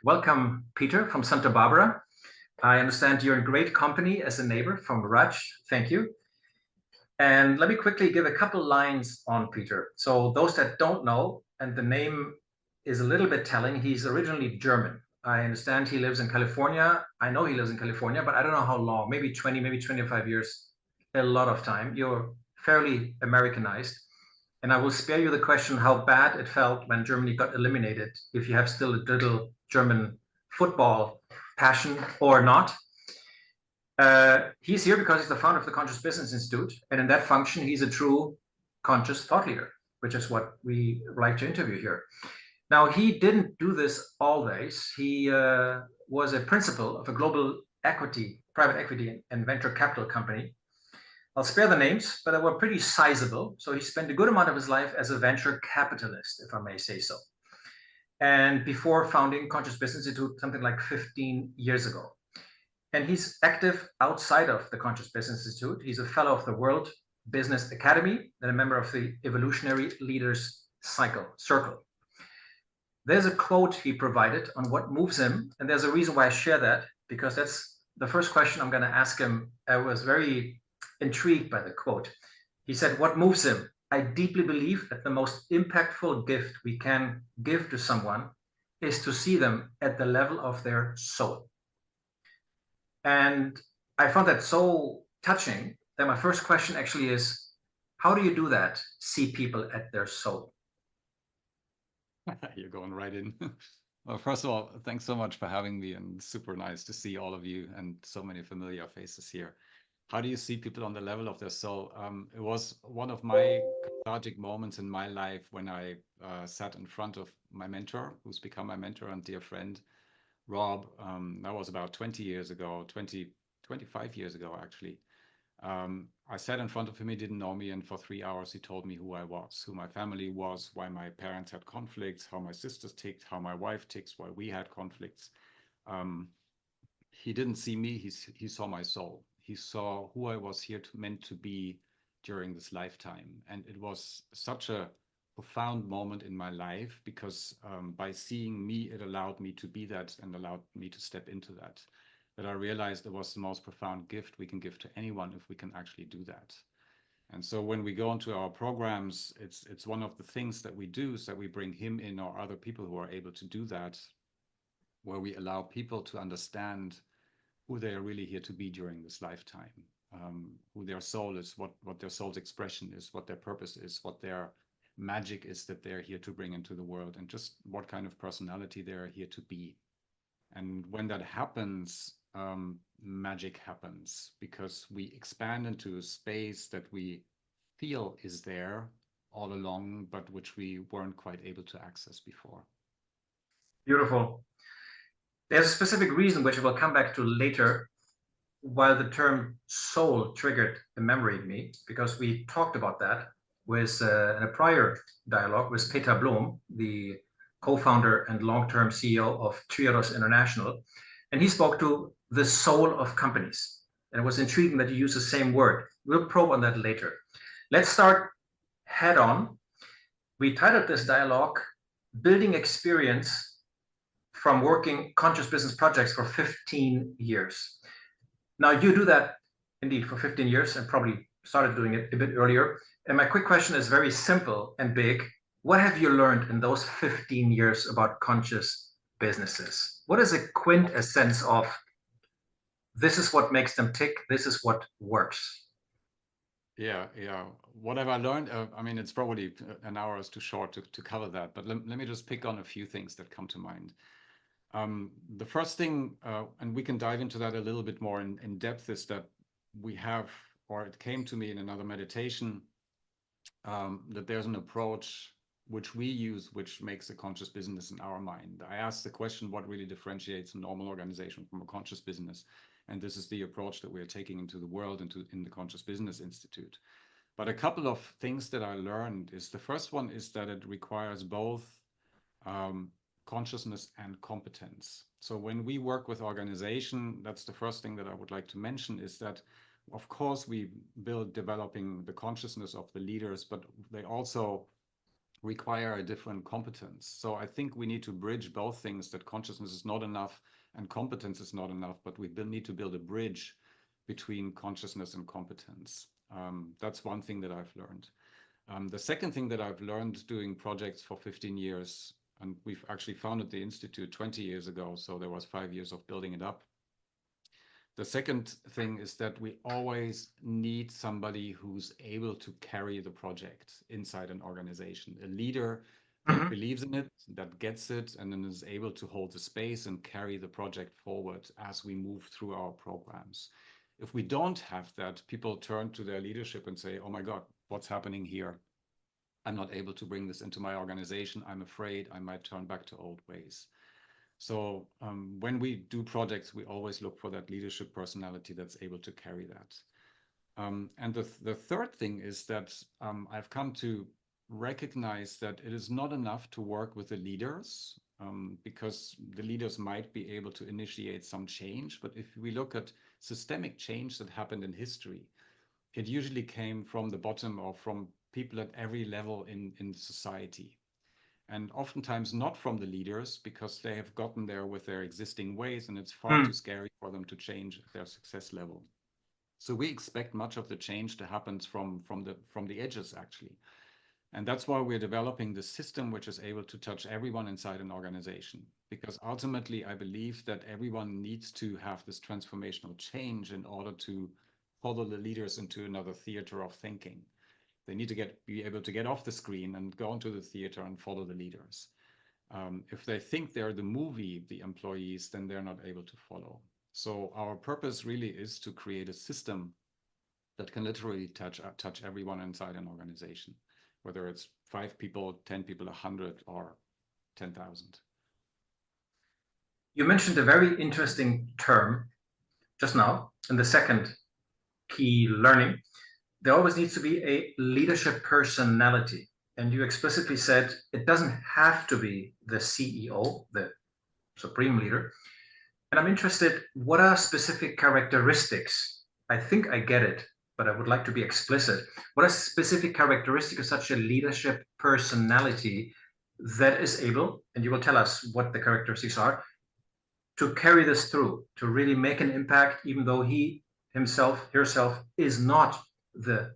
Welcome, Peter, from Santa Barbara. I understand you're in great company as a neighbor from Raj. Thank you. And let me quickly give a couple lines on Peter. So those that don't know, and the name is a little bit telling, he's originally German. I understand he lives in California. I know he lives in California, but I don't know how long, maybe 20, maybe 25 years, a lot of time. You're fairly Americanized. And I will spare you the question how bad it felt when Germany got eliminated, if you have still a little German football passion or not. He's here because he's the founder of the Conscious Business Institute. And in that function, he's a true conscious thought leader, which is what we like to interview here. Now, he didn't do this always. He was a principal of a global private equity and venture capital company. I'll spare the names, but they were pretty sizable. So he spent a good amount of his life as a venture capitalist, if I may say so. And before founding Conscious Business Institute, something like 15 years ago. And he's active outside of the Conscious Business Institute. He's a fellow of the World Business Academy and a member of the Evolutionary Leaders Circle. There's a quote he provided on what moves him. And there's a reason why I share that, because that's the first question I'm going to ask him. I was very intrigued by the quote. He said, "What moves him? I deeply believe that the most impactful gift we can give to someone is to see them at the level of their soul." And I found that so touching that my first question actually is, how do you do that? See people at their soul? You're going right in. Well, first of all, thanks so much for having me, and super nice to see all of you and so many familiar faces here. How do you see people on the level of their soul? It was one of my cathartic moments in my life when I sat in front of my mentor, who's become my mentor and dear friend, Rob. That was about 20 years ago, 25 years ago, actually. I sat in front of him, he didn't know me, and for 3 hours he told me who I was, who my family was, why my parents had conflicts, how my sisters ticked, how my wife ticks, why we had conflicts. He didn't see me, he saw my soul. He saw who I was meant to be during this lifetime. And it was such a profound moment in my life because by seeing me, it allowed me to be that and allowed me to step into that. But I realized it was the most profound gift we can give to anyone if we can actually do that. And so when we go into our programs, it's one of the things that we do is that we bring him in or other people who are able to do that, where we allow people to understand who they are really here to be during this lifetime, who their soul is, what their soul's expression is, what their purpose is, what their magic is that they're here to bring into the world, and just what kind of personality they're here to be. And when that happens, magic happens because we expand into a space that we feel is there all along, but which we weren't quite able to access before. Beautiful. There's a specific reason, which we'll come back to later, why the term soul triggered a memory in me, because we talked about that with in a prior dialogue with Peter Blom, the co-founder and long-term CEO of Triodos International, and he spoke to the soul of companies. And it was intriguing that you use the same word. We'll probe on that later. Let's start head on. We titled this dialogue, Building Experience from Working Conscious Business Projects for 15 years. Now, you do that indeed for 15 years and probably started doing it a bit earlier. And my quick question is very simple and big. What have you learned in those 15 years about conscious businesses? What is a quintessence of this is what makes them tick, this is what works? Yeah. What have I learned? I mean, it's probably an hour is too short to cover that, but let me just pick on a few things that come to mind. The first thing, and we can dive into that a little bit more in depth, is that we have, or it came to me in another meditation, that there's an approach which we use, which makes a conscious business in our mind. I asked the question, what really differentiates a normal organization from a conscious business? And this is the approach that we are taking into the world, in the Conscious Business Institute. But a couple of things that I learned is the first one is that it requires both consciousness and competence. So when we work with organization, that's the first thing that I would like to mention is that, of course, we build developing the consciousness of the leaders, but they also require a different competence. So I think we need to bridge both things, that consciousness is not enough and competence is not enough, but we need to build a bridge between consciousness and competence. That's one thing that I've learned. The second thing that I've learned doing projects for 15 years, and we've actually founded the Institute 20 years ago, so there was 5 years of building it up. The second thing is that we always need somebody who's able to carry the project inside an organization, a leader that believes in it, that gets it, and then is able to hold the space and carry the project forward as we move through our programs. If we don't have that, people turn to their leadership and say, oh my God, what's happening here? I'm not able to bring this into my organization. I'm afraid I might turn back to old ways. So when we do projects, we always look for that leadership personality that's able to carry that. And the third thing is that I've come to recognize that it is not enough to work with the leaders, because the leaders might be able to initiate some change. But if we look at systemic change that happened in history, it usually came from the bottom or from people at every level in society. And oftentimes not from the leaders, because they have gotten there with their existing ways and it's far too scary for them to change their success level. So we expect much of the change to happen from the edges, actually. And that's why we're developing the system which is able to touch everyone inside an organization. Because ultimately, I believe that everyone needs to have this transformational change in order to follow the leaders into another theater of thinking. They need to be able to get off the screen and go into the theater and follow the leaders. If they think they're the movie, the employees, then they're not able to follow. So our purpose really is to create a system that can literally touch everyone inside an organization, whether it's 5 people, 10 people, 100, or 10,000. You mentioned a very interesting term just now in the second key learning. There always needs to be a leadership personality. And you explicitly said it doesn't have to be the CEO, the supreme leader. And I'm interested, what are specific characteristics? I think I get it, but I would like to be explicit. What are specific characteristics of such a leadership personality that is able, and you will tell us what the characteristics are, to carry this through, to really make an impact, even though he himself, herself is not the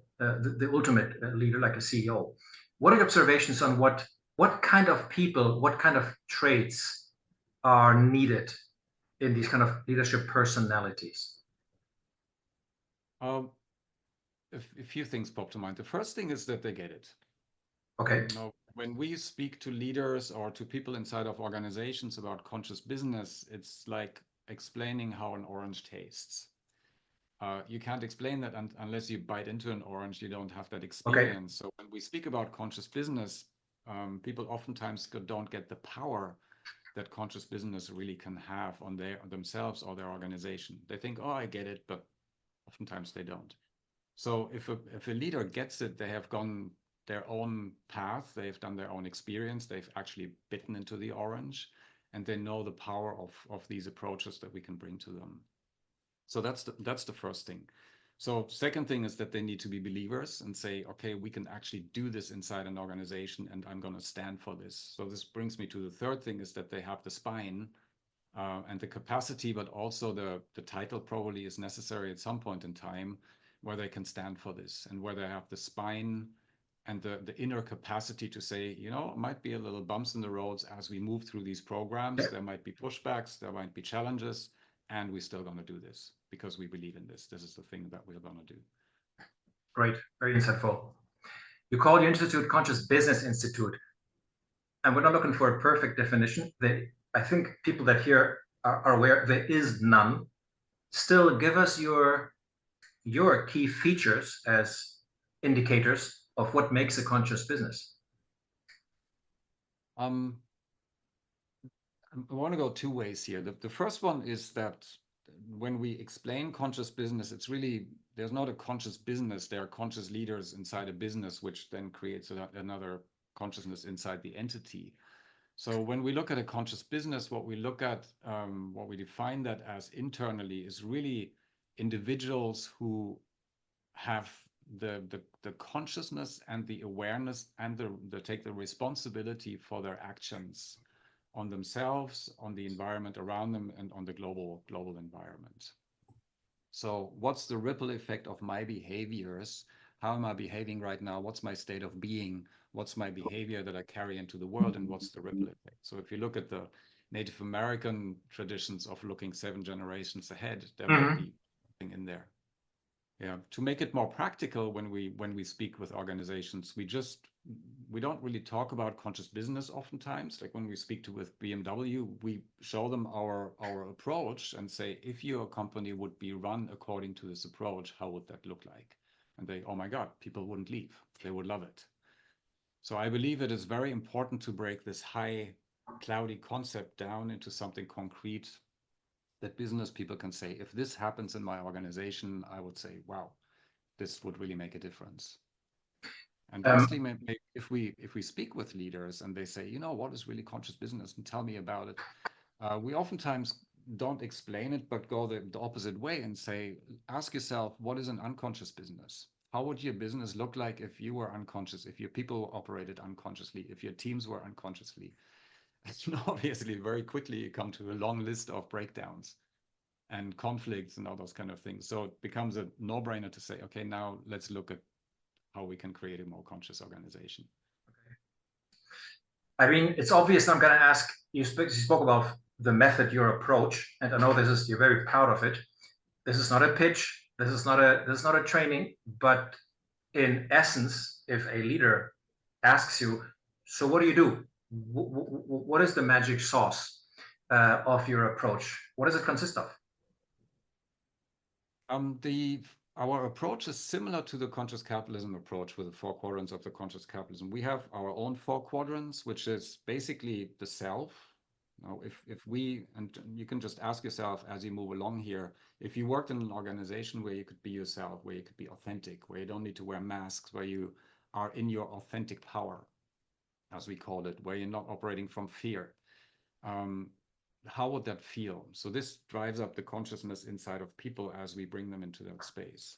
ultimate leader, like a CEO. What are your observations on what kind of people, what kind of traits are needed in these kind of leadership personalities? A few things pop to mind. The first thing is that they get it. Okay. You know, when we speak to leaders or to people inside of organizations about conscious business, it's like explaining how an orange tastes. You can't explain that unless you bite into an orange. You don't have that experience. Okay. So when we speak about conscious business, people oftentimes don't get the power that conscious business really can have on themselves or their organization. They think, oh, I get it, but oftentimes they don't. So if a leader gets it, they have gone their own path, they've done their own experience, they've actually bitten into the orange, and they know the power of these approaches that we can bring to them. So that's the first thing. So second thing is that they need to be believers and say, okay, we can actually do this inside an organization and I'm going to stand for this. So this brings me to the third thing, is that they have the spine and the capacity, but also the title probably is necessary at some point in time where they can stand for this, and where they have the spine and the inner capacity to say, you know, it might be a little bumps in the roads as we move through these programs. Yeah. There might be pushbacks, there might be challenges, and we're still going to do this because we believe in this. This is the thing that we're going to do. Great, very insightful. You call your institute Conscious Business Institute, and we're not looking for a perfect definition. I think people that here are aware there is none. Still, give us your key features as indicators of what makes a conscious business. I want to go 2 ways here. The first one is that when we explain conscious business, it's really, there's not a conscious business. There are conscious leaders inside a business, which then creates another consciousness inside the entity. So when we look at a conscious business, what we look at, what we define that as internally is really individuals who have the consciousness and the awareness and the take the responsibility for their actions on themselves, on the environment around them, and on the global environment. So what's the ripple effect of my behaviors? How am I behaving right now? What's my state of being? What's my behavior that I carry into the world? And what's the ripple effect? So if you look at the Native American traditions of looking 7 generations ahead, there might be something in there. Yeah, to make it more practical, when we speak with organizations, we don't really talk about conscious business oftentimes. Like when we speak with BMW, we show them our approach and say, if your company would be run according to this approach, how would that look like? And they, oh my God, people wouldn't leave. They would love it. So I believe it is very important to break this high, cloudy concept down into something concrete that business people can say, if this happens in my organization, I would say, wow, this would really make a difference. And lastly, maybe if we speak with leaders and they say, you know, what is really conscious business, and tell me about it, we oftentimes don't explain it, but go the opposite way and say, ask yourself, what is an unconscious business? How would your business look like if you were unconscious, if your people operated unconsciously, if your teams were unconsciously? And obviously, very quickly, you come to a long list of breakdowns and conflicts and all those kind of things. So it becomes a no-brainer to say, okay, now let's look at how we can create a more conscious organization. I mean, it's obvious. I'm going to ask you. Spoke about the method, your approach, and I know you're very proud of it. This is not a pitch. This is not a training. But in essence, if a leader asks you, so what do you do? What is the magic sauce of your approach? What does it consist of? Our approach is similar to the conscious capitalism approach with the 4 quadrants of the conscious capitalism. We have our own 4 quadrants, which is basically the self. Now, if we, and you can just ask yourself as you move along here, if you worked in an organization where you could be yourself, where you could be authentic, where you don't need to wear masks, where you are in your authentic power, as we call it, where you're not operating from fear, how would that feel? So this drives up the consciousness inside of people as we bring them into that space.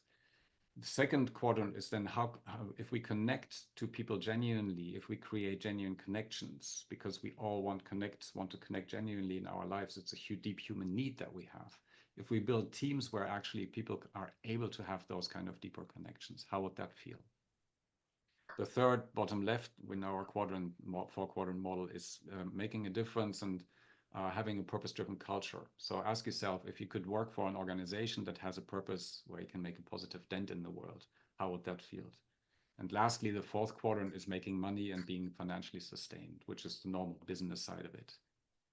The second quadrant is then how if we connect to people genuinely, if we create genuine connections, because we all want to connect genuinely in our lives. It's a deep human need that we have. If we build teams where actually people are able to have those kind of deeper connections, how would that feel? The third bottom left in our 4-quadrant model is making a difference and having a purpose-driven culture. So ask yourself, if you could work for an organization that has a purpose where you can make a positive dent in the world, how would that feel? And lastly, the 4th quadrant is making money and being financially sustained, which is the normal business side of it.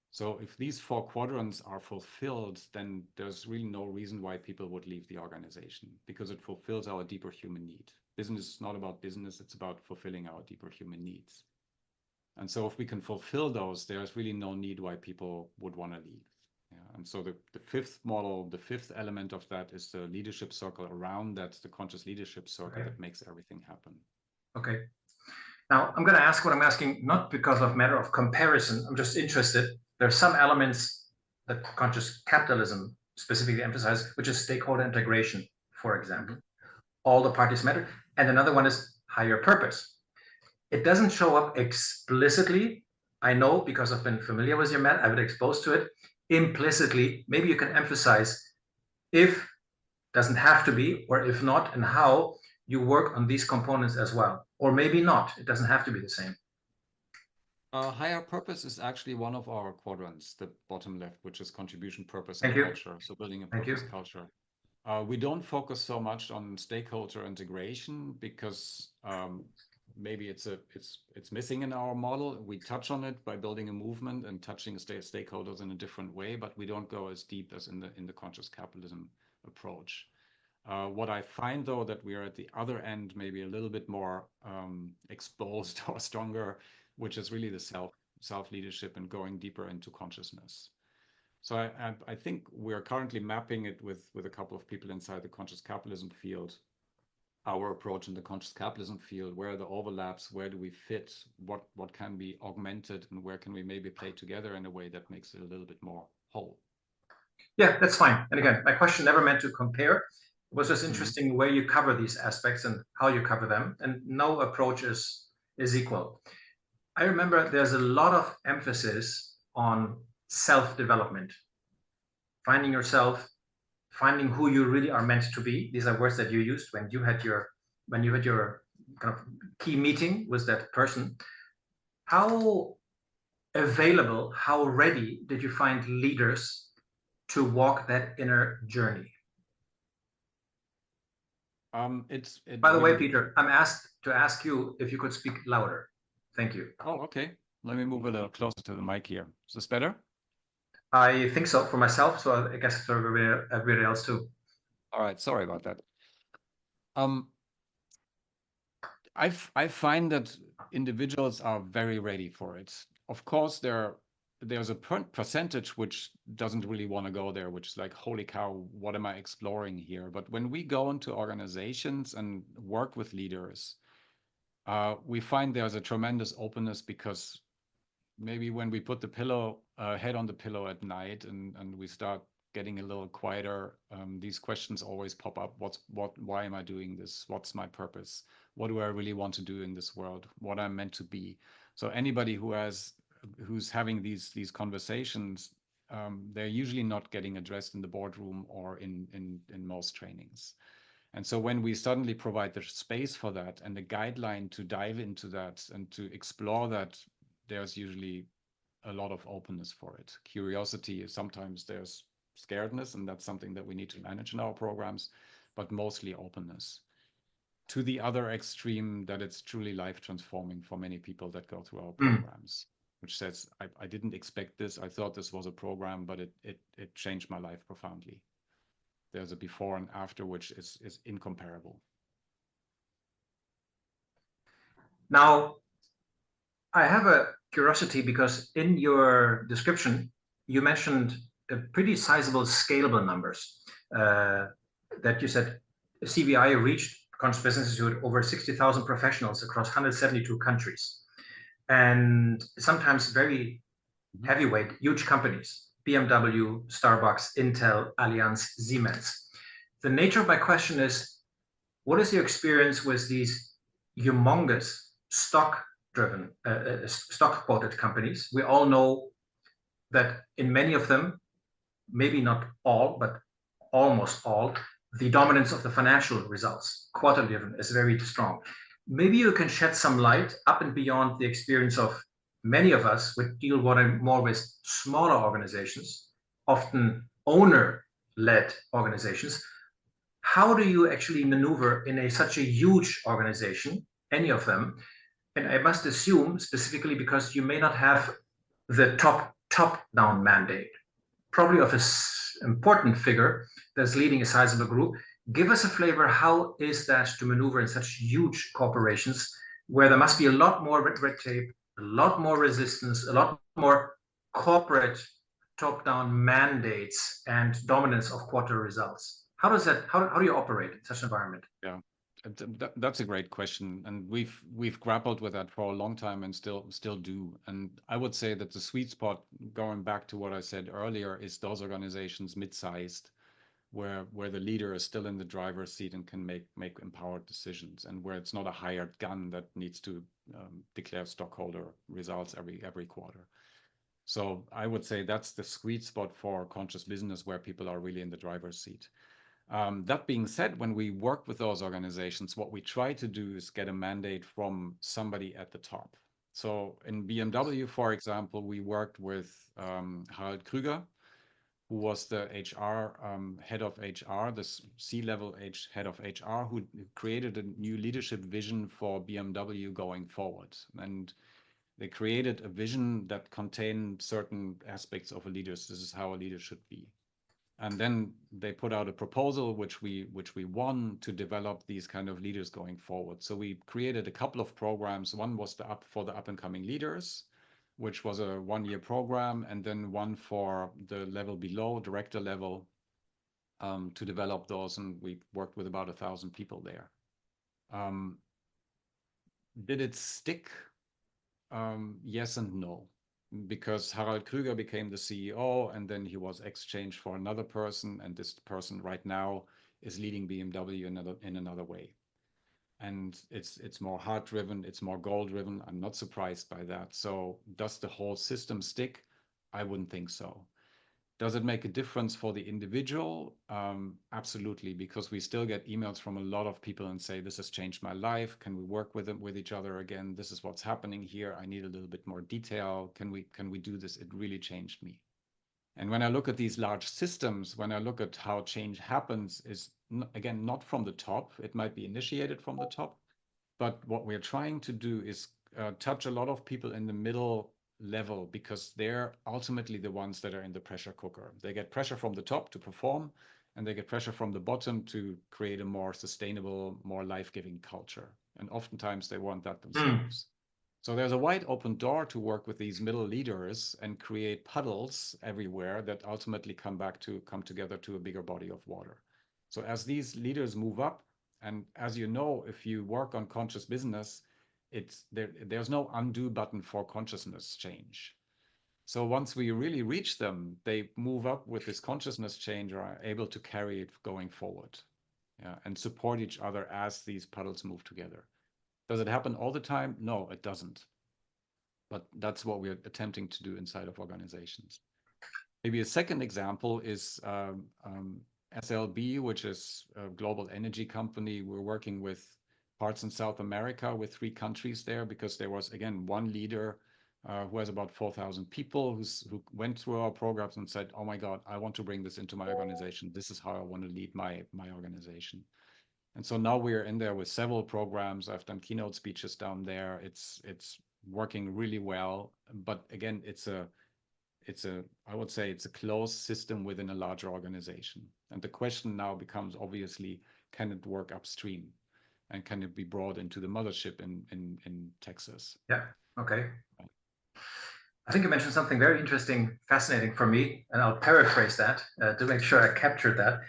So if these 4 quadrants are fulfilled, then there's really no reason why people would leave the organization, because it fulfills our deeper human need. Business is not about business, it's about fulfilling our deeper human needs. And so if we can fulfill those, there's really no need why people would want to leave. Yeah. And so the 5th model, the 5th element of that is the leadership circle around that, the conscious leadership circle that makes everything happen. Okay. Now I'm going to ask what I'm asking, not because of matter of comparison. I'm just interested. There are some elements that conscious capitalism specifically emphasizes, which is stakeholder integration, for example. All the parties matter. And another one is higher purpose. It doesn't show up explicitly. I know because I've been familiar with your method, I've been exposed to it. Implicitly, maybe you can emphasize if doesn't have to be, or if not, and how you work on these components as well. Or maybe not. It doesn't have to be the same. Higher purpose is actually one of our quadrants, the bottom left, which is contribution, purpose, and culture. So building a purpose culture. We don't focus so much on stakeholder integration because maybe it's missing in our model. We touch on it by building a movement and touching stakeholders in a different way, but we don't go as deep as in the conscious capitalism approach. What I find though, that we are at the other end, maybe a little bit more exposed or stronger, which is really the self leadership and going deeper into consciousness. So I think we're currently mapping it with a couple of people inside the conscious capitalism field, our approach in the conscious capitalism field, where are the overlaps, where do we fit, what can be augmented, and where can we maybe play together in a way that makes it a little bit more whole. Yeah, that's fine. And again, my question never meant to compare. It was just interesting where you cover these aspects and how you cover them, and no approach is equal. I remember there's a lot of emphasis on self-development, finding yourself, finding who you really are meant to be. These are words that you used when you had your kind of key meeting with that person. How available, how ready did you find leaders to walk that inner journey? By the way, Peter, I'm asked to ask you if you could speak louder. Thank you. Oh, okay. Let me move a little closer to the mic here. Is this better? I think so for myself, so I guess for everybody else too. All right, sorry about that. I find that individuals are very ready for it. Of course, there's a percentage which doesn't really want to go there, which is like, holy cow, what am I exploring here? But when we go into organizations and work with leaders, we find there's a tremendous openness, because maybe when we put the head on the pillow at night and we start getting a little quieter, these questions always pop up. Why am I doing this? What's my purpose? What do I really want to do in this world? What I'm meant to be? So anybody who's having these conversations, they're usually not getting addressed in the boardroom or in most trainings. And so when we suddenly provide the space for that and the guideline to dive into that and to explore that, there's usually a lot of openness for it. Curiosity, sometimes there's scaredness, and that's something that we need to manage in our programs, but mostly openness. To the other extreme, that it's truly life transforming for many people that go through our programs, which says, I didn't expect this. I thought this was a program, but it changed my life profoundly. There's a before and after, which is incomparable. Now, I have a curiosity, because in your description, you mentioned a pretty sizable scalable numbers that you said CBI reached, Conscious Business Institute, over 60,000 professionals across 172 countries. And sometimes very heavyweight, huge companies, BMW, Starbucks, Intel, Allianz, Siemens. The nature of my question is, what is your experience with these humongous stock-driven, stock-quoted companies? We all know that in many of them, maybe not all, but almost all, the dominance of the financial results, quarterly driven, is very strong. Maybe you can shed some light up and beyond the experience of many of us, which deal more with smaller organizations, often owner-led organizations. How do you actually maneuver in such a huge organization, any of them? And I must assume, specifically because you may not have the top-down mandate, probably of an important figure that's leading a sizable group. Give us a flavor. How is that to maneuver in such huge corporations, where there must be a lot more red tape, a lot more resistance, a lot more corporate top-down mandates and dominance of quarter results? How do you operate in such an environment? Yeah, that's a great question, and we've grappled with that for a long time and still do. And I would say that the sweet spot, going back to what I said earlier, is those organizations mid-sized, where the leader is still in the driver's seat and can make empowered decisions, and where it's not a hired gun that needs to declare stockholder results every quarter. So I would say that's the sweet spot for conscious business, where people are really in the driver's seat. That being said, when we work with those organizations, what we try to do is get a mandate from somebody at the top. So in BMW, for example, we worked with Harald Krüger, who was the HR head of HR, the C-level head of HR, who created a new leadership vision for BMW going forward. And they created a vision that contained certain aspects of a leader. This is how a leader should be. And then they put out a proposal, which we won, to develop these kind of leaders going forward. So we created a couple of programs. One was for the up and coming leaders, which was a 1-year program, and then one for the level below, director level, to develop those. And we worked with about 1,000 people there. Did it stick? Yes and no. Because Harald Krüger became the CEO, and then he was exchanged for another person, and this person right now is leading BMW in another way. And it's more heart driven, it's more goal driven. I'm not surprised by that. So does the whole system stick? I wouldn't think so. Does it make a difference for the individual? Absolutely, because we still get emails from a lot of people and say, this has changed my life. Can we work with each other again? This is what's happening here. I need a little bit more detail. Can we do this? It really changed me. And when I look at these large systems, when I look at how change happens, is again, not from the top. It might be initiated from the top, but what we're trying to do is touch a lot of people in the middle level, because they're ultimately the ones that are in the pressure cooker. They get pressure from the top to perform, and they get pressure from the bottom to create a more sustainable, more life-giving culture. And oftentimes they want that themselves. So there's a wide open door to work with these middle leaders and create puddles everywhere that ultimately come together to a bigger body of water. So as these leaders move up, and as you know, if you work on conscious business, there's no undo button for consciousness change. So once we really reach them, they move up with this consciousness change, or are able to carry it going forward, and support each other as these puddles move together. Does it happen all the time? No, it doesn't. But that's what we're attempting to do inside of organizations. Maybe a second example is SLB, which is a global energy company. We're working with parts in South America with 3 countries there, because there was, again, one leader who has about 4,000 people who went through our programs and said, oh my God, I want to bring this into my organization. This is how I want to lead my organization. And so now we're in there with several programs. I've done keynote speeches down there. It's working really well. But again, I would say it's a closed system within a larger organization. And the question now becomes, obviously, can it work upstream? And can it be brought into the mothership in Texas? Yeah, okay. I think you mentioned something very interesting, fascinating for me, and I'll paraphrase that to make sure I captured that.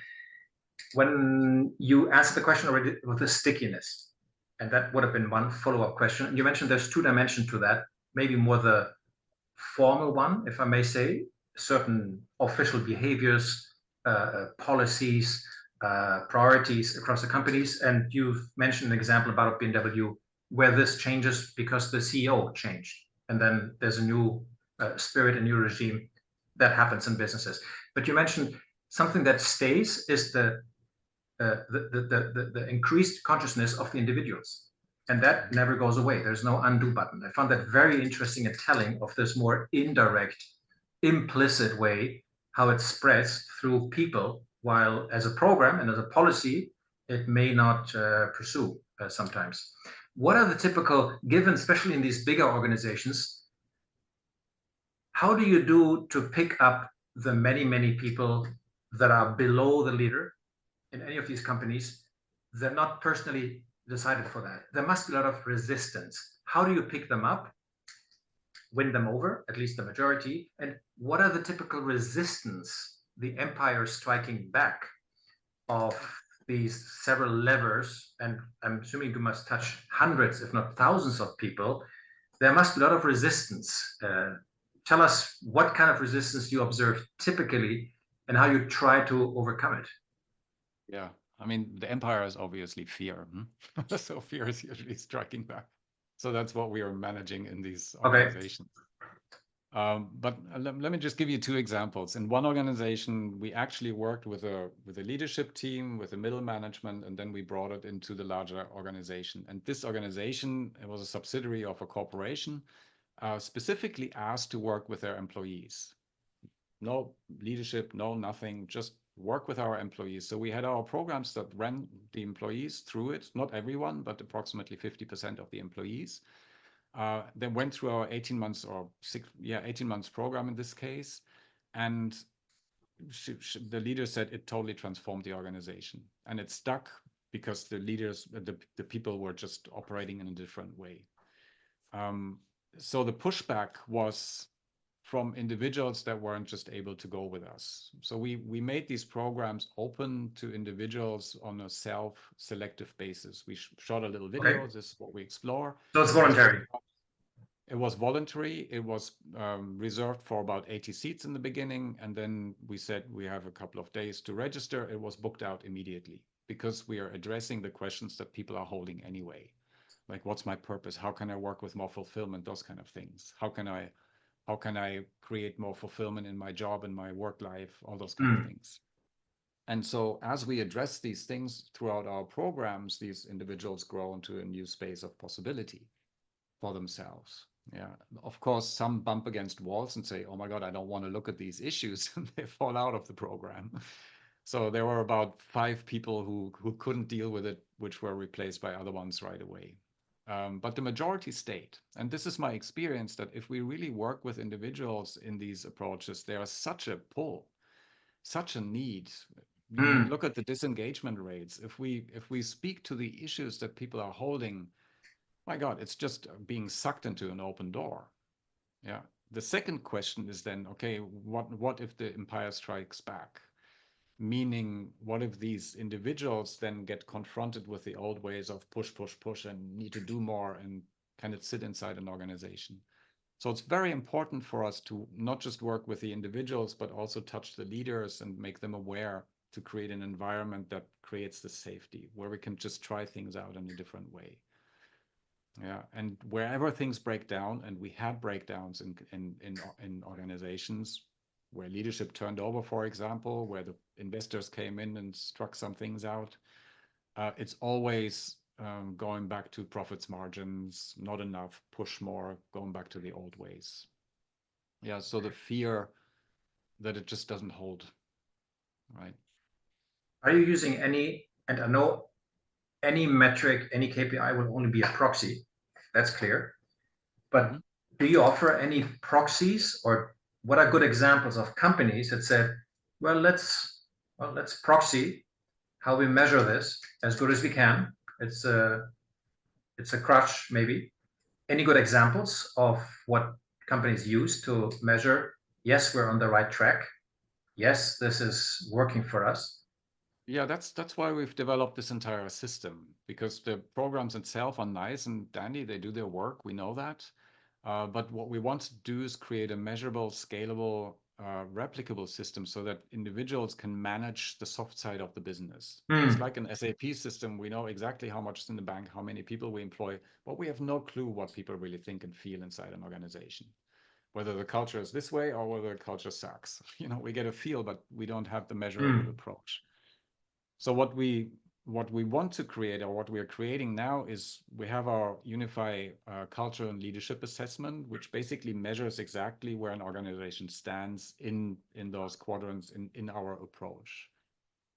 When you asked the question already with the stickiness, and that would have been one follow-up question, you mentioned there's 2 dimensions to that, maybe more the formal one, if I may say, certain official behaviors, policies, priorities across the companies. And you've mentioned an example about BMW where this changes because the CEO changed. And then there's a new spirit, a new regime that happens in businesses. But you mentioned something that stays is the increased consciousness of the individuals. And that never goes away. There's no undo button. I found that very interesting and telling of this more indirect, implicit way how it spreads through people, while as a program and as a policy, it may not pursue sometimes. What are the typical, given especially in these bigger organizations, how do you do to pick up the many, many people that are below the leader in any of these companies? They're not personally decided for that. There must be a lot of resistance. How do you pick them up, win them over, at least the majority? And what are the typical resistance, the empire striking back of these several levers? And I'm assuming you must touch hundreds, if not thousands of people. There must be a lot of resistance. Tell us what kind of resistance you observe typically and how you try to overcome it. Yeah. I mean, the empire is obviously fear. So fear is usually striking back. So that's what we are managing in these organizations. Okay. But let me just give you 2 examples. In one organization, we actually worked with a leadership team, with the middle management, and then we brought it into the larger organization. And this organization, it was a subsidiary of a corporation, specifically asked to work with their employees. No leadership, no nothing, just work with our employees. So we had our programs that ran the employees through it, not everyone, but approximately 50% of the employees. Then went through our 18 months or 18 months program in this case. And the leader said it totally transformed the organization. And it stuck because the leaders, the people were just operating in a different way. So the pushback was from individuals that weren't just able to go with us. So we made these programs open to individuals on a self-selective basis. We shot a little video. Okay. This is what we explore. So it's voluntary. It was voluntary. It was reserved for about 80 seats in the beginning. And then we said we have a couple of days to register. It was booked out immediately because we are addressing the questions that people are holding anyway. Like, what's my purpose? How can I work with more fulfillment? Those kind of things. How can I create more fulfillment in my job and my work life? All those kind of things. And so as we address these things throughout our programs, these individuals grow into a new space of possibility for themselves. Yeah, of course, some bump against walls and say, oh my God, I don't want to look at these issues, and they fall out of the program. So there were about 5 people who couldn't deal with it, which were replaced by other ones right away. But the majority stayed. And this is my experience, that if we really work with individuals in these approaches, there is such a pull, such a need. I mean, look at the disengagement rates. If we speak to the issues that people are holding, my God, it's just being sucked into an open door. Yeah. The second question is then, okay, what if the empire strikes back? Meaning, what if these individuals then get confronted with the old ways of push, push, push, and need to do more, and can it sit inside an organization? So it's very important for us to not just work with the individuals, but also touch the leaders and make them aware, to create an environment that creates the safety, where we can just try things out in a different way. Yeah, and wherever things break down, and we had breakdowns in organizations where leadership turned over, for example, where the investors came in and struck some things out, it's always going back to profits, margins, not enough, push more, going back to the old ways. Yeah, so the fear that it just doesn't hold, right? Are you using any, and I know any metric, any KPI will only be a proxy, that's clear. But do you offer any proxies, or what are good examples of companies that said, well, let's proxy how we measure this as good as we can. It's a crush, maybe. Any good examples of what companies use to measure, yes, we're on the right track. Yes, this is working for us. Yeah, that's why we've developed this entire system, because the programs itself are nice and dandy. They do their work. We know that. But what we want to do is create a measurable, scalable, replicable system so that individuals can manage the soft side of the business. It's like an SAP system. We know exactly how much is in the bank, how many people we employ, but we have no clue what people really think and feel inside an organization. Whether the culture is this way or whether the culture sucks. We get a feel, but we don't have the measurable approach. So what we want to create, or what we are creating now, is we have our Unify culture and leadership assessment, which basically measures exactly where an organization stands in those quadrants in our approach.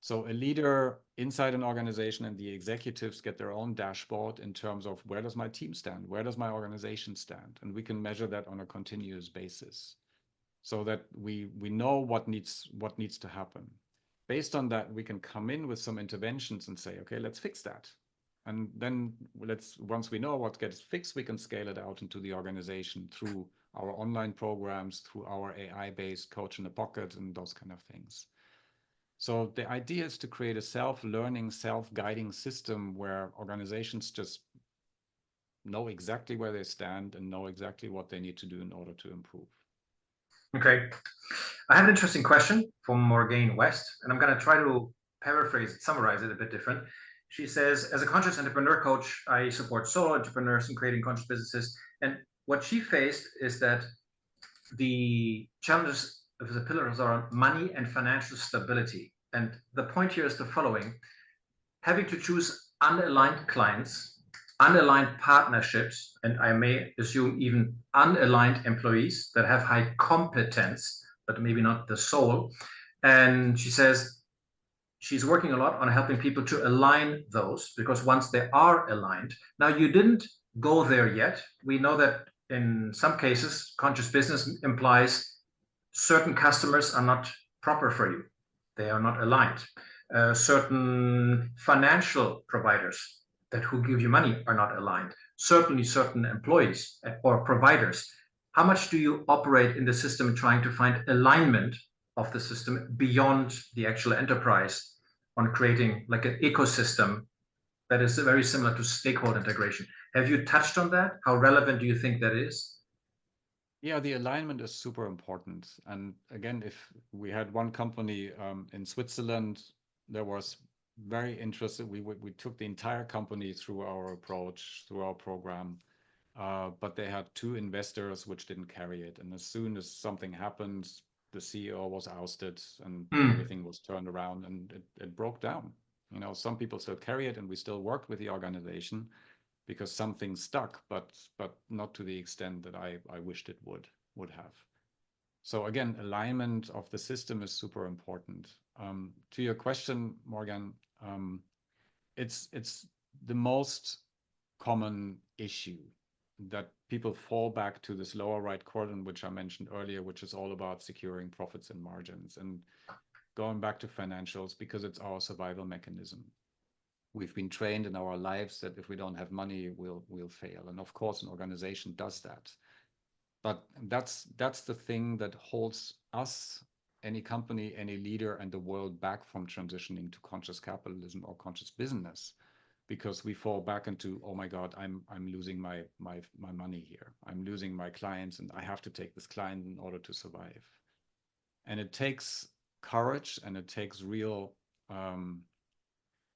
So a leader inside an organization and the executives get their own dashboard in terms of, where does my team stand? Where does my organization stand? And we can measure that on a continuous basis, so that we know what needs to happen. Based on that, we can come in with some interventions and say, okay, let's fix that. And then once we know what gets fixed, we can scale it out into the organization through our online programs, through our AI-based coach in the pocket, and those kind of things. So the idea is to create a self-learning, self-guiding system where organizations just know exactly where they stand and know exactly what they need to do in order to improve. Okay. I have an interesting question from Morgane West, and I'm going to try to summarize it a bit different. She says, as a conscious entrepreneur coach, I support solo entrepreneurs in creating conscious businesses. And what she faced is that the challenges of the pillars are money and financial stability. And the point here is the following: having to choose unaligned clients, unaligned partnerships, and I may assume even unaligned employees that have high competence, but maybe not the soul. And she says she's working a lot on helping people to align those, because once they are aligned, now you didn't go there yet. We know that in some cases, conscious business implies certain customers are not proper for you. They are not aligned. Certain financial providers who give you money are not aligned. Certainly certain employees or providers. How much do you operate in the system trying to find alignment of the system beyond the actual enterprise, on creating like an ecosystem that is very similar to stakeholder integration? Have you touched on that? How relevant do you think that is? Yeah, the alignment is super important. And again, if we had one company in Switzerland that was very interested, we took the entire company through our approach, through our program, but they had two investors which didn't carry it. And as soon as something happened, the CEO was ousted and Mm, everything was turned around and it broke down. You know, some people still carry it, and we still worked with the organization because something stuck, but not to the extent that I wished it would have. So again, alignment of the system is super important. To your question, Morgan, it's the most common issue that people fall back to this lower right quadrant, which I mentioned earlier, which is all about securing profits and margins and going back to financials because it's our survival mechanism. We've been trained in our lives that if we don't have money, we'll fail. And of course, an organization does that. But that's the thing that holds us, any company, any leader, and the world back from transitioning to conscious capitalism or conscious business, because we fall back into, oh my God, I'm losing my money here. I'm losing my clients, and I have to take this client in order to survive. And it takes courage and it takes real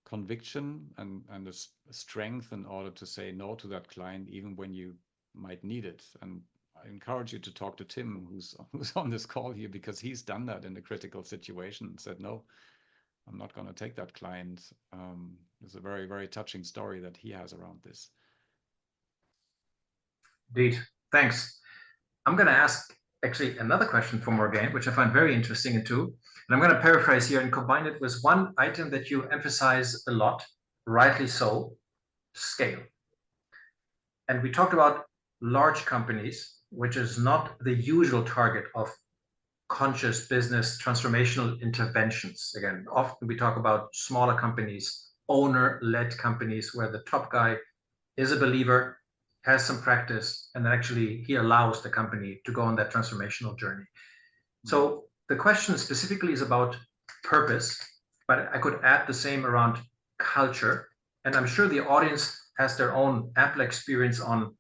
conviction and a strength in order to say no to that client, even when you might need it. And I encourage you to talk to Tim, who's on this call here, because he's done that in a critical situation and said, no, I'm not going to take that client. It's a very, very touching story that he has around this. indeed. Thanks. I'm going to ask actually another question from Morgan, which I find very interesting too. And I'm going to paraphrase here and combine it with one item that you emphasize a lot, rightly so, scale. And we talked about large companies, which is not the usual target of conscious business transformational interventions. Again, often we talk about smaller companies, owner-led companies, where the top guy is a believer, has some practice, and then actually he allows the company to go on that transformational journey. So the question specifically is about purpose, but I could add the same around culture. And I'm sure the audience has their own ample experience on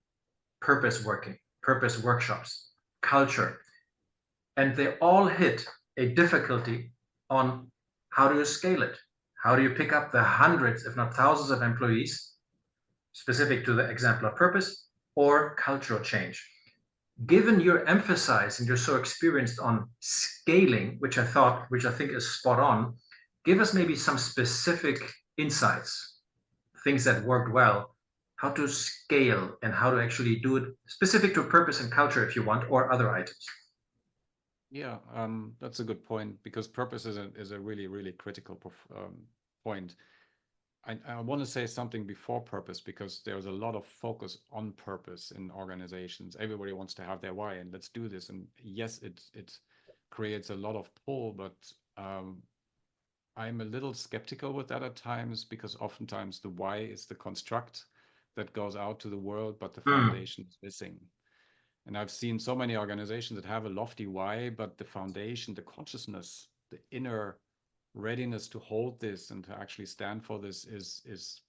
purpose working, purpose workshops, culture. And they all hit a difficulty on how do you scale it? How do you pick up the hundreds, if not thousands of employees, specific to the example of purpose or cultural change? Given your emphasis and you're so experienced on scaling, which I think is spot on, give us maybe some specific insights, things that worked well, how to scale and how to actually do it specific to purpose and culture if you want, or other items. Yeah, that's a good point because purpose is a really, really critical point. I want to say something before purpose because there's a lot of focus on purpose in organizations. Everybody wants to have their why and let's do this. And yes, it creates a lot of pull, but I'm a little skeptical with that at times because oftentimes the why is the construct that goes out to the world, but the Mm, foundation is missing. And I've seen so many organizations that have a lofty why, but the foundation, the consciousness, the inner readiness to hold this and to actually stand for this is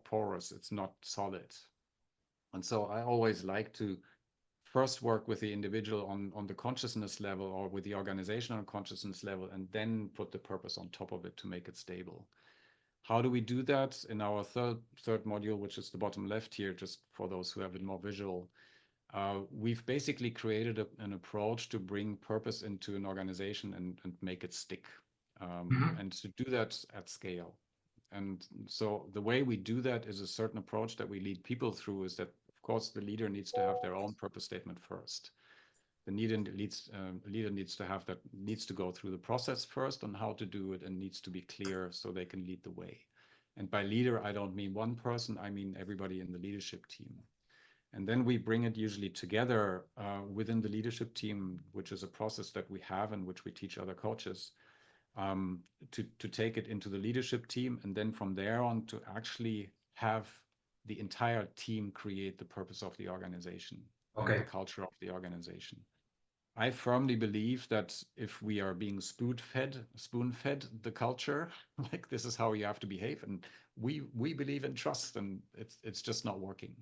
porous. It's not solid. And so I always like to first work with the individual on the consciousness level or with the organizational consciousness level, and then put the purpose on top of it to make it stable. How do we do that? In our third module, which is the bottom left here, just for those who have it more visual, we've basically created an approach to bring purpose into an organization and make it stick, mhm. and to do that at scale. And so the way we do that is a certain approach that we lead people through is that, of course, the leader needs to have their own purpose statement first. The leader needs to have that, needs to go through the process first on how to do it and needs to be clear so they can lead the way. And by leader, I don't mean one person, I mean everybody in the leadership team. And then we bring it usually together within the leadership team, which is a process that we have and which we teach other coaches, to take it into the leadership team. And then from there on to actually have the entire team create the purpose of the organization and the Okay. culture of the organization. I firmly believe that if we are being spoon-fed the culture, like this is how you have to behave, and we believe in trust, and it's just not working.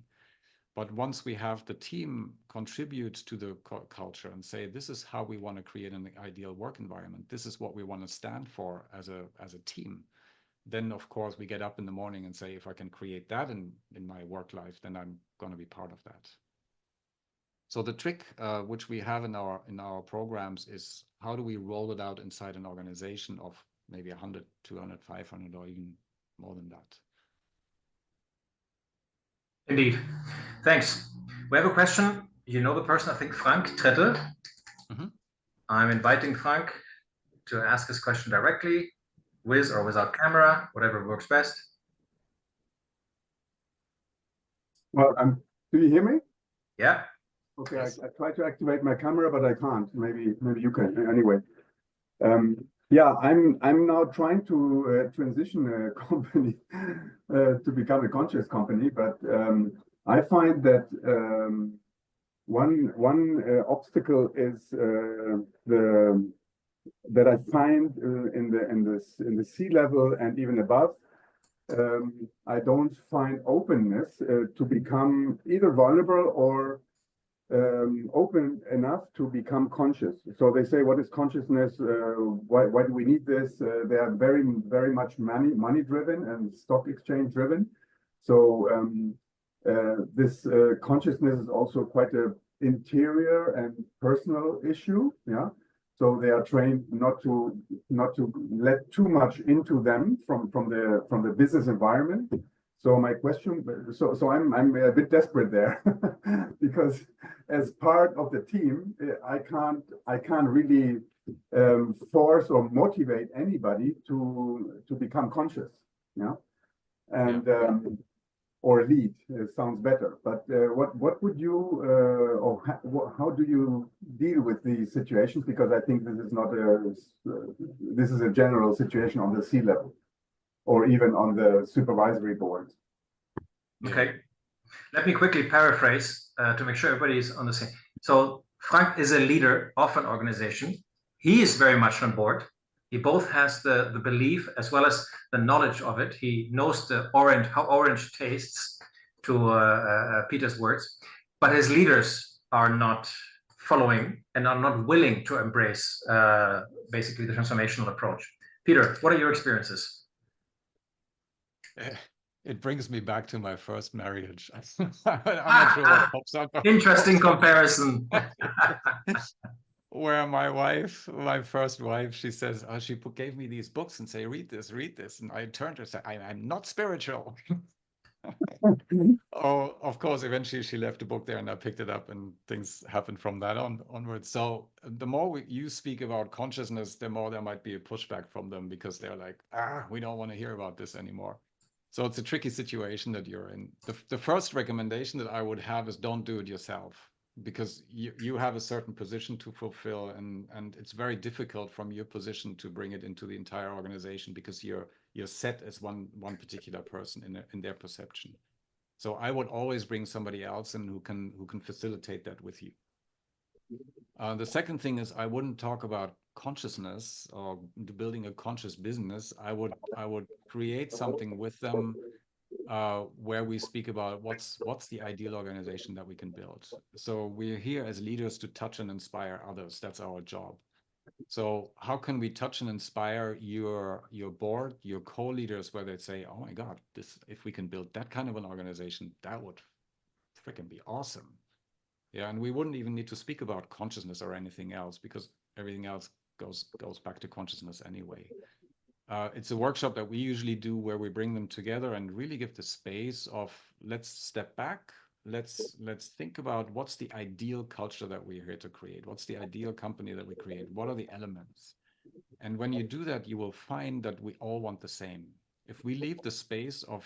But once we have the team contribute to the culture and say, this is how we want to create an ideal work environment, this is what we want to stand for as a team, then of course we get up in the morning and say, if I can create that in my work life, then I'm going to be part of that. So the trick which we have in our programs is, how do we roll it out inside an organization of maybe 100, 200, 500, or even more than that? Indeed. Thanks. We have a question. You know the person, I think, Frank Trettel. Mm-hmm. I'm inviting Frank to ask his question directly, with or without camera, whatever works best. Well, do you hear me? Yeah. Okay, yes. I try to activate my camera, but I can't. Maybe you can. Anyway, yeah, I'm now trying to transition a company to become a conscious company, but I find that one obstacle is that I find in the sea level and even above. I don't find openness to become either vulnerable or open enough to become conscious. So they say, what is consciousness? Why do we need this? They are very, very much money driven and stock exchange driven. So this consciousness is also quite an interior and personal issue. Yeah. So they are trained not to let too much into them from the business environment. So my question, so I'm a bit desperate there because as part of the team, I can't really force or motivate anybody to become conscious, yeah, and or lead sounds better. But what would you or how do you deal with these situations? Because I think this is not this is a general situation on the C level, or even on the supervisory board. Okay, let me quickly paraphrase to make sure everybody is on the same. So Frank is a leader of an organization. He is very much on board. He both has the belief as well as the knowledge of it. He knows how orange tastes, to Peter's words, but his leaders are not following and are not willing to embrace basically the transformational approach. Peter, what are your experiences? It brings me back to my first marriage. I'm not sure what pops up. Interesting comparison. Where my first wife, she says, she gave me these books and say, read this. And I turned to her and said, I'm not spiritual. Oh, of course, eventually she left the book there and I picked it up and things happened from that onwards. So the more you speak about consciousness, the more there might be a pushback from them because they're like, we don't want to hear about this anymore. So it's a tricky situation that you're in. The first recommendation that I would have is don't do it yourself, because you have a certain position to fulfill, and it's very difficult from your position to bring it into the entire organization because you're set as one particular person in their perception. So I would always bring somebody else in who can facilitate that with you. The second thing is, I wouldn't talk about consciousness or building a conscious business. I would create something with them where we speak about what's the ideal organization that we can build. So we're here as leaders to touch and inspire others. That's our job. So how can we touch and inspire your board, your co-leaders, where they say, oh my God, if we can build that kind of an organization, that would freaking be awesome. Yeah, and we wouldn't even need to speak about consciousness or anything else because everything else goes back to consciousness anyway. It's a workshop that we usually do where we bring them together and really give the space of, let's step back. Let's think about what's the ideal culture that we're here to create. What's the ideal company that we create? What are the elements? And when you do that, you will find that we all want the same. If we leave the space of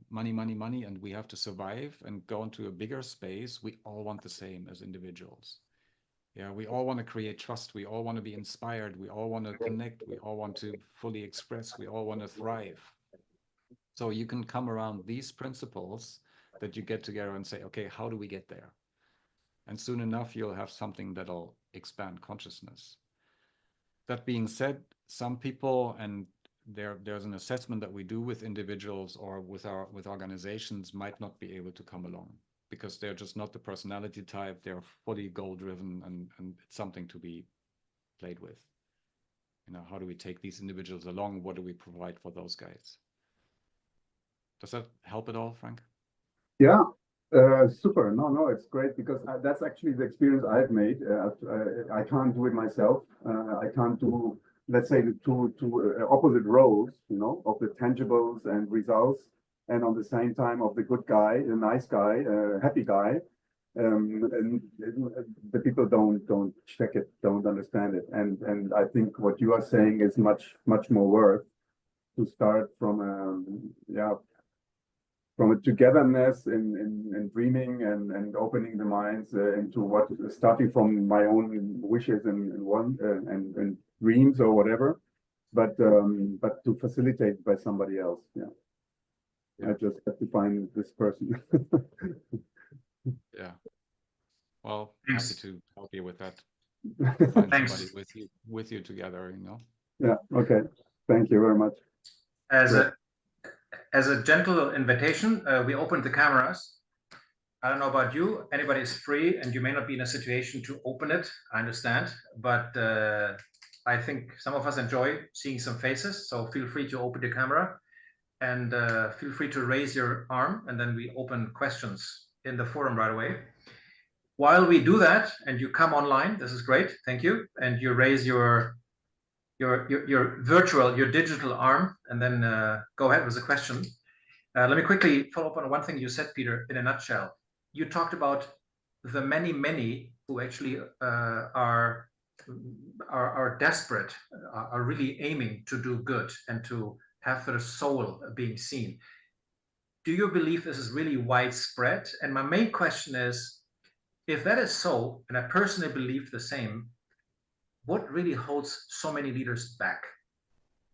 money, and we have to survive and go into a bigger space, we all want the same as individuals. Yeah, we all want to create trust. We all want to be inspired. We all want to connect. We all want to fully express. We all want to thrive. So you can come around these principles that you get together and say, okay, how do we get there? And soon enough, you'll have something that'll expand consciousness. That being said, some people, and there's an assessment that we do with individuals or with organizations, might not be able to come along. because they're just not the personality type. They're fully goal-driven, and it's something to be played with. You know, how do we take these individuals along? What do we provide for those guys? Does that help at all, Frank? Yeah, super. No, it's great because that's actually the experience I've made. I can't do it myself. I can't do, let's say, the two opposite roles, you know, of the tangibles and results, and on the same time of the good guy, the nice guy, happy guy. And the people don't check it, don't understand it, and I think what you are saying is much more worth to start from from a togetherness in dreaming and opening the minds into what, starting from my own wishes and dreams or whatever, but to facilitate by somebody else. Yeah, I just have to find this person. Yeah. Well, happy to help you with that. Find somebody with you together, you know. Yeah. Okay. Thank you very much. As a gentle invitation, we opened the cameras. I don't know about you. Anybody is free, and you may not be in a situation to open it. I understand, but I think some of us enjoy seeing some faces. So feel free to open the camera, and feel free to raise your arm, and then we open questions in the forum right away. While we do that, and you come online, this is great. Thank you, and you raise your virtual, your digital arm, and then go ahead with the question. Let me quickly follow up on one thing you said, Peter, in a nutshell. You talked about the many who actually are desperate, are really aiming to do good and to have their soul being seen. Do you believe this is really widespread? And my main question is, if that is so, and I personally believe the same, what really holds so many leaders back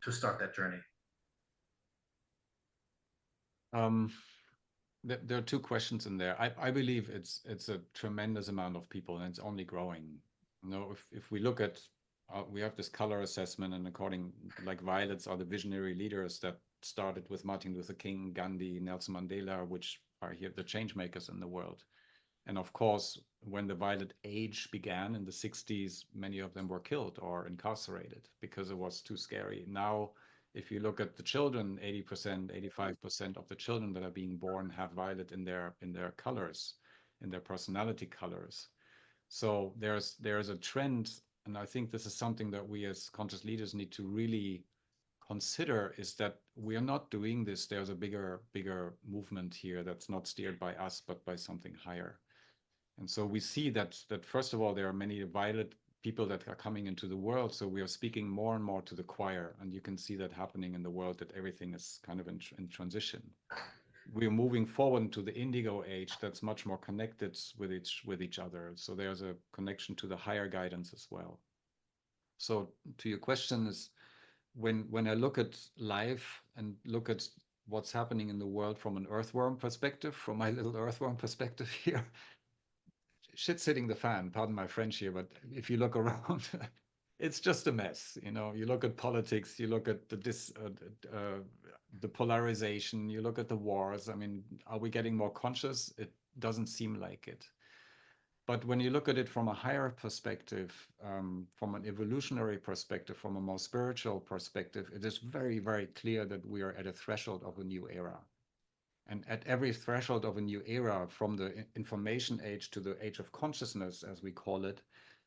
to start that journey? There are two questions in there. I believe it's a tremendous amount of people, and it's only growing. You know, if we look at, we have this color assessment, and according, like, violets are the visionary leaders that started with Martin Luther King, Gandhi, Nelson Mandela, which are here the change makers in the world. And of course, when the violet age began in the 60s, many of them were killed or incarcerated because it was too scary. Now, if you look at the children, 80%, 85% of the children that are being born have violet in their colors, in their personality colors. So there's a trend, and I think this is something that we as conscious leaders need to really consider, is that we are not doing this. There's a bigger movement here that's not steered by us, but by something higher. And so we see that first of all, there are many violet people that are coming into the world. So we are speaking more and more to the choir, and you can see that happening in the world, that everything is kind of in transition. We are moving forward into the indigo age that's much more connected with each other. So there's a connection to the higher guidance as well. So to your question is, when I look at life and look at what's happening in the world from an earthworm perspective, from my little earthworm perspective here, shit's hitting the fan, pardon my French here, but if you look around, it's just a mess. You know, you look at politics, you look at the polarization, you look at the wars. I mean, are we getting more conscious? It doesn't seem like it. But when you look at it from a higher perspective, from an evolutionary perspective, from a more spiritual perspective, it is very, very clear that we are at a threshold of a new era. And at every threshold of a new era, from the information age to the age of consciousness, as we call it,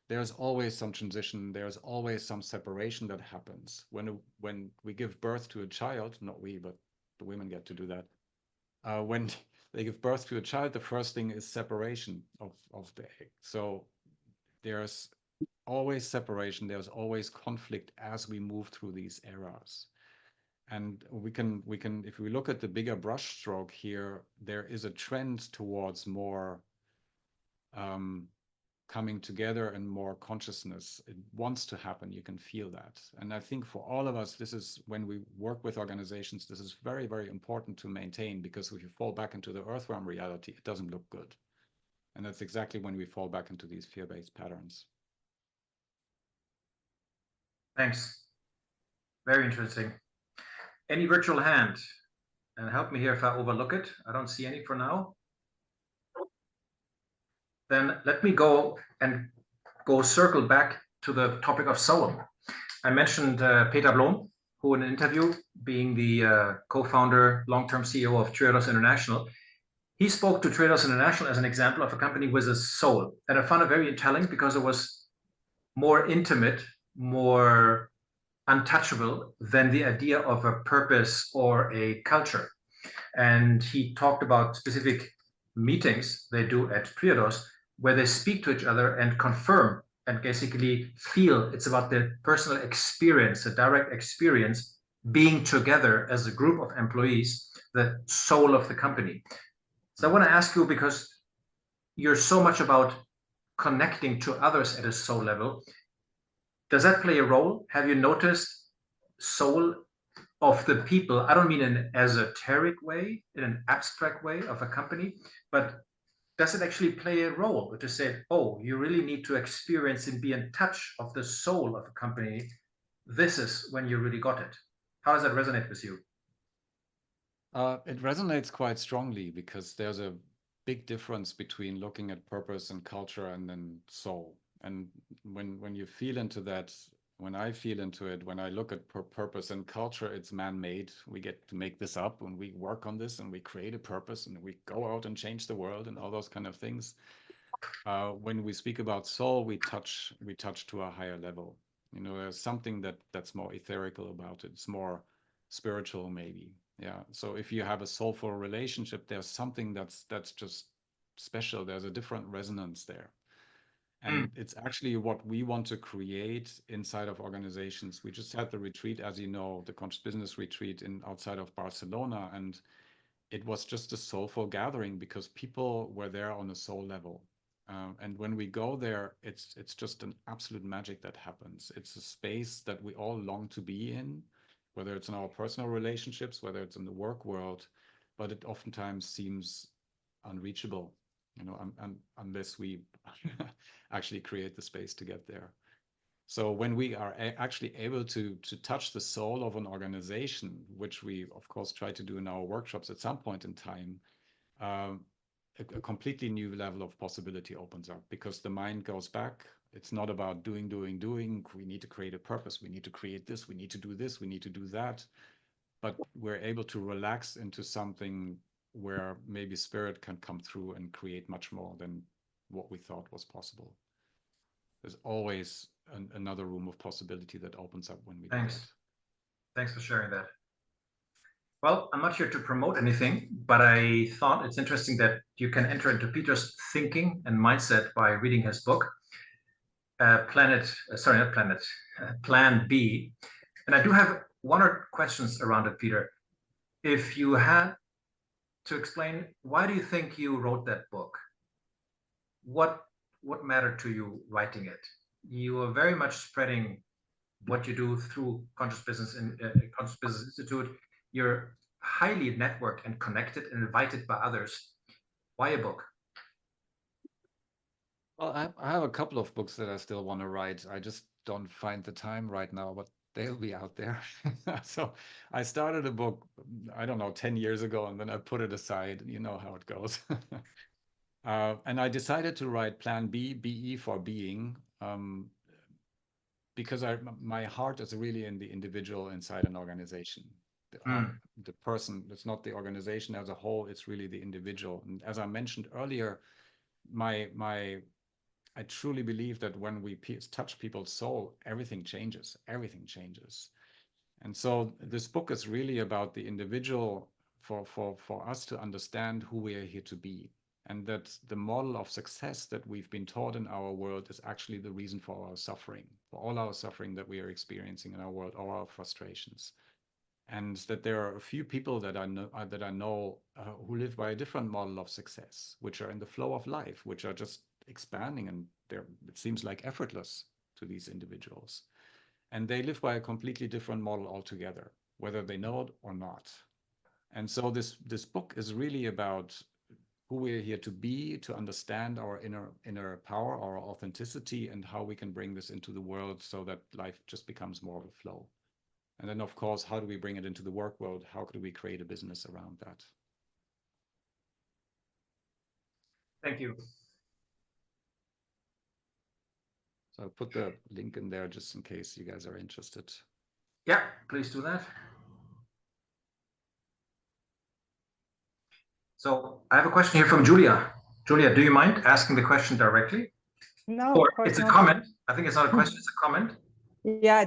there's always some transition. There's always some separation that happens. When we give birth to a child, not we, but the women get to do that. When they give birth to a child, the first thing is separation of the egg. So there's always separation. There's always conflict as we move through these eras. And we can, if we look at the bigger brush stroke here, there is a trend towards more coming together and more consciousness. It wants to happen. You can feel that. And I think for all of us, this is when we work with organizations, this is very, very important to maintain, because if you fall back into the earthworm reality, it doesn't look good. And that's exactly when we fall back into these fear-based patterns. Thanks. Very interesting. Any virtual hand? And help me here if I overlook it. I don't see any for now. then let me go circle back to the topic of soul. I mentioned Peter Blom, who in an interview, being the co-founder, long-term CEO of Triodos International, he spoke to Triodos International as an example of a company with a soul. And I found it very telling because it was more intimate, more untouchable than the idea of a purpose or a culture. And he talked about specific meetings they do at Triodos where they speak to each other and confirm and basically feel it's about the personal experience, the direct experience, being together as a group of employees, the soul of the company. So I want to ask you, because you're so much about connecting to others at a soul level, does that play a role? Have you noticed soul of the people? I don't mean in an esoteric way, in an abstract way of a company, but does it actually play a role to say, oh, you really need to experience and be in touch of the soul of a company? This is when you really got it. How does that resonate with you? It resonates quite strongly because there's a big difference between looking at purpose and culture and then soul. And when you feel into that, when I feel into it, when I look at purpose and culture, it's man-made. We get to make this up and we work on this and we create a purpose and we go out and change the world and all those kind of things. When we speak about soul, we touch to a higher level. You know, there's something that's more etherical about it. It's more spiritual, maybe. Yeah. So if you have a soulful relationship, there's something that's just special. There's a different resonance there. And it's actually what we want to create inside of organizations. We just had the retreat, as you know, the Conscious Business retreat outside of Barcelona. And it was just a soulful gathering because people were there on a soul level. And when we go there, it's just an absolute magic that happens. It's a space that we all long to be in, whether it's in our personal relationships, whether it's in the work world, but it oftentimes seems unreachable, you know, unless we actually create the space to get there. So when we are actually able to touch the soul of an organization, which we of course try to do in our workshops at some point in time, a completely new level of possibility opens up because the mind goes back. It's not about doing. We need to create a purpose. We need to create this. We need to do this. We need to do that. But we're able to relax into something where maybe spirit can come through and create much more than what we thought was possible. There's always another room of possibility that opens up when we do that. Thanks for sharing that. Well, I'm not here to promote anything, but I thought it's interesting that you can enter into Peter's thinking and mindset by reading his book, Plan B. And I do have one or questions around it, Peter. If you had to explain, why do you think you wrote that book? What mattered to you writing it? You are very much spreading what you do through Conscious Business Institute. You're highly networked and connected and invited by others. Why a book? Well, I have a couple of books that I still want to write. I just don't find the time right now, but they'll be out there. So I started a book, I don't know, 10 years ago, and then I put it aside. You know how it goes. And I decided to write Plan B, BE for being, because my heart is really in the individual inside an organization. The person, it's not the organization as a whole, it's really the individual. And as I mentioned earlier, I truly believe that when we touch people's soul, everything changes. And so this book is really about the individual for us to understand who we are here to be. And that the model of success that we've been taught in our world is actually the reason for our suffering, for all our suffering that we are experiencing in our world, all our frustrations. And that there are a few people that I know who live by a different model of success, which are in the flow of life, which are just expanding, and it seems like effortless to these individuals. And they live by a completely different model altogether, whether they know it or not. And so this book is really about who we're here to be, to understand our inner power, our authenticity, and how we can bring this into the world so that life just becomes more of a flow. And then, of course, how do we bring it into the work world? How could we create a business around that? Thank you. So I'll put the link in there just in case you guys are interested. Yeah, please do that. So I have a question here from Julia. Julia, do you mind asking the question directly? No, Or of course it's a not. comment. I think it's not a question, it's a comment. Yeah,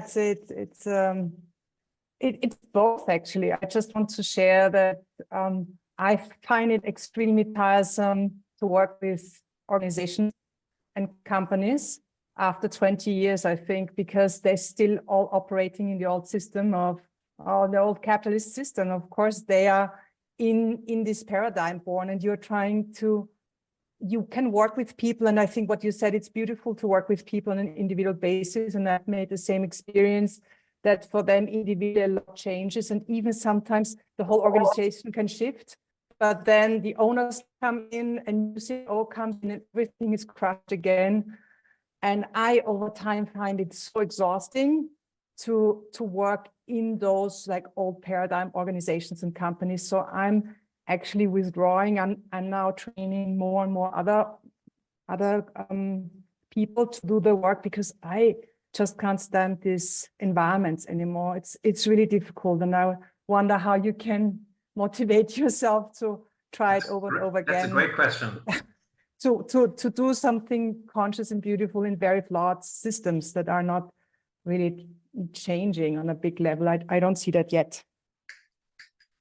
it's both actually. I just want to share that I find it extremely tiresome to work with organizations and companies after 20 years, I think, because they're still all operating in the old system of the old capitalist system. Of course, they are in this paradigm born, and you can work with people. And I think what you said, it's beautiful to work with people on an individual basis. And I've made the same experience that for them, individual a lot changes. And even sometimes the whole organization can shift. But then the owners come in and you see all comes in and everything is crushed again. And I, over time, find it so exhausting to work in those like old paradigm organizations and companies. So I'm actually withdrawing. I'm now training more and more other people to do the work, because I just can't stand these environments anymore. It's really difficult, and I wonder how you can motivate yourself to try it over and over again. That's a great question. To do something conscious and beautiful in very flawed systems that are not really changing on a big level. I don't see that yet.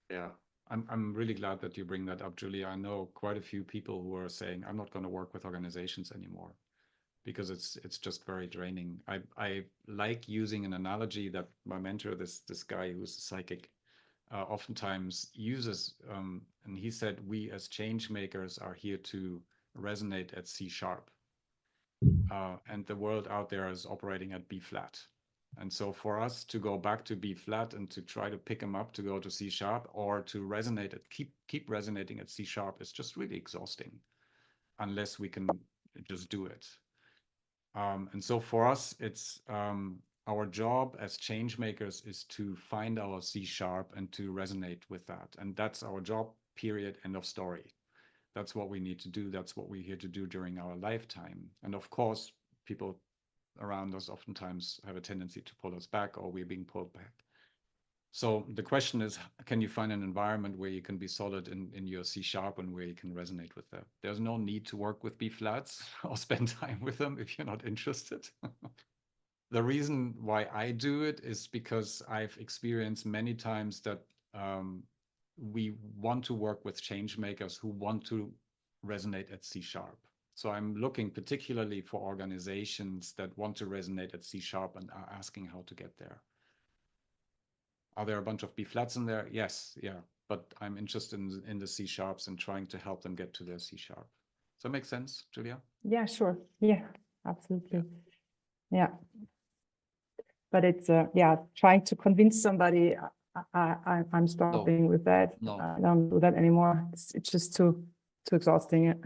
Yeah, I'm really glad that you bring that up, Julia. I know quite a few people who are saying, I'm not going to work with organizations anymore because it's just very draining. I like using an analogy that my mentor, this guy who's a psychic, oftentimes uses, and he said, we as change makers are here to resonate at C sharp, and the world out there is operating at B flat. And so for us to go back to B flat and to try to pick them up to go to C sharp, or to resonate at keep resonating at C sharp, is just really exhausting unless we can just do it. And so for us, it's our job as change makers is to find our C sharp and to resonate with that. And that's our job, period, end of story. That's what we need to do. That's what we're here to do during our lifetime. And of course, people around us oftentimes have a tendency to pull us back, or we're being pulled back. So the question is, can you find an environment where you can be solid in your C sharp and where you can resonate with that? There's no need to work with B flats or spend time with them if you're not interested. The reason why I do it is because I've experienced many times that we want to work with change makers who want to resonate at C sharp. So I'm looking particularly for organizations that want to resonate at C sharp and are asking how to get there. Are there a bunch of B flats in there? Yes, yeah. But I'm interested in the C sharps and trying to help them get to their C sharp. Does that make sense, Julia? Yeah, sure. Yeah, absolutely. Yeah. But it's trying to convince somebody. I'm stopping with that. No. I don't do that anymore. It's just too exhausting.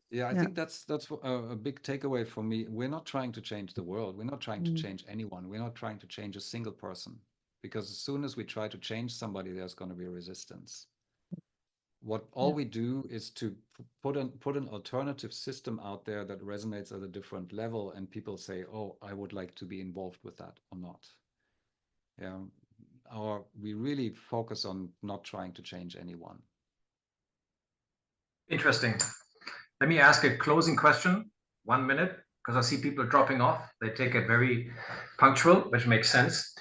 Yeah, I think that's a big takeaway for me. We're not trying to change the world. We're not trying to change anyone. We're not trying to change a single person, because as soon as we try to change somebody, there's going to be resistance. What all we do is to put an alternative system out there that resonates at a different level, and people say, "Oh, I would like to be involved with that," or not. Yeah, we really focus on not trying to change anyone. Interesting. Let me ask a closing question, 1 minute, because I see people dropping off. They take it very punctual, which makes sense.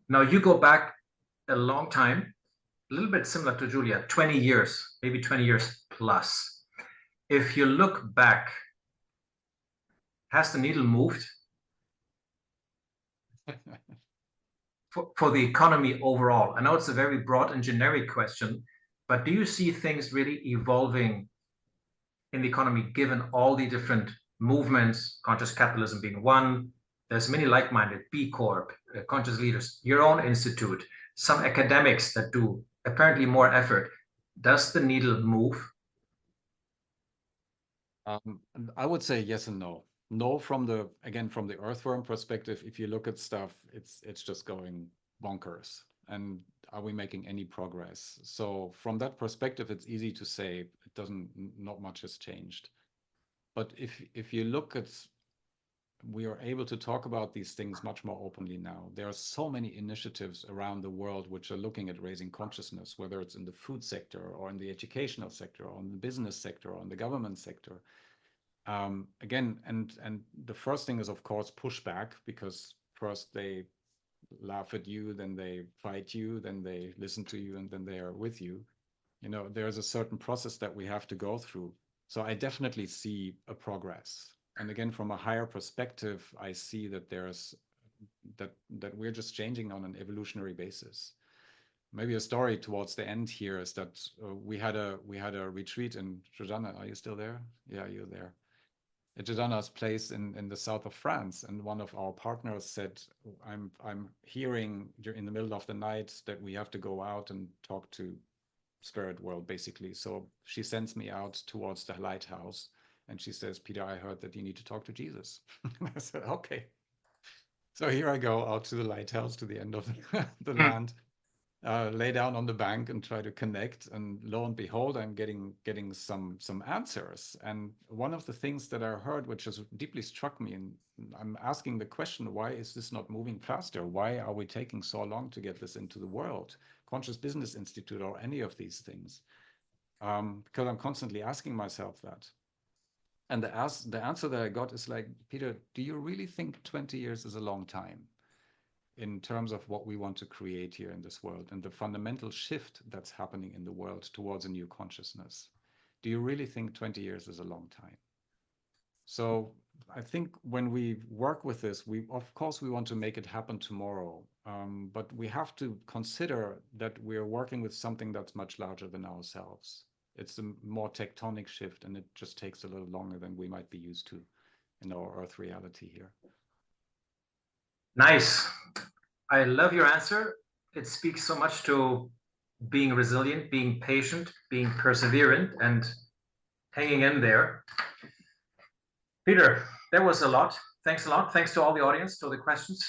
Now you go back a long time, a little bit similar to Julia, 20 years, maybe 20 years plus. If you look back, has the needle moved for the economy overall? I know it's a very broad and generic question, but do you see things really evolving in the economy, given all the different movements, conscious capitalism being one? There's many like-minded, B Corp, conscious leaders, your own institute, some academics that do apparently more effort. Does the needle move? I would say yes and no. No, from the earthworm perspective, if you look at stuff, it's just going bonkers. And are we making any progress? So from that perspective, it's easy to say not much has changed. But if you look at we are able to talk about these things much more openly now. There are so many initiatives around the world which are looking at raising consciousness, whether it's in the food sector or in the educational sector or in the business sector or in the government sector. Again, and the first thing is, of course, pushback, because first they laugh at you, then they fight you, then they listen to you, and then they are with you. You know, there's a certain process that we have to go through. So I definitely see a progress. And again, from a higher perspective, I see that there's that we're just changing on an evolutionary basis. Maybe a story towards the end here is that we had a retreat in Jordana. Are you still there? Yeah, you're there. At Jordana's place in the south of France, and one of our partners said, I'm hearing in the middle of the night that we have to go out and talk to spirit world, basically. So she sends me out towards the lighthouse, and she says, Peter, I heard that you need to talk to Jesus. I said, okay. So here I go out to the lighthouse, to the end of the land, lay down on the bank and try to connect. And lo and behold, I'm getting some answers. And one of the things that I heard, which has deeply struck me, and I'm asking the question, why is this not moving faster? Why are we taking so long to get this into the world? Conscious Business Institute or any of these things? Because I'm constantly asking myself that. And the answer that I got is like, Peter, do you really think 20 years is a long time in terms of what we want to create here in this world and the fundamental shift that's happening in the world towards a new consciousness? Do you really think 20 years is a long time? So I think when we work with this, of course we want to make it happen tomorrow, but we have to consider that we're working with something that's much larger than ourselves. It's a more tectonic shift, and it just takes a little longer than we might be used to in our Earth reality here. Nice. I love your answer. It speaks so much to being resilient, being patient, being perseverant, and hanging in there. Peter, that was a lot. Thanks a lot. Thanks to all the audience, to the questions.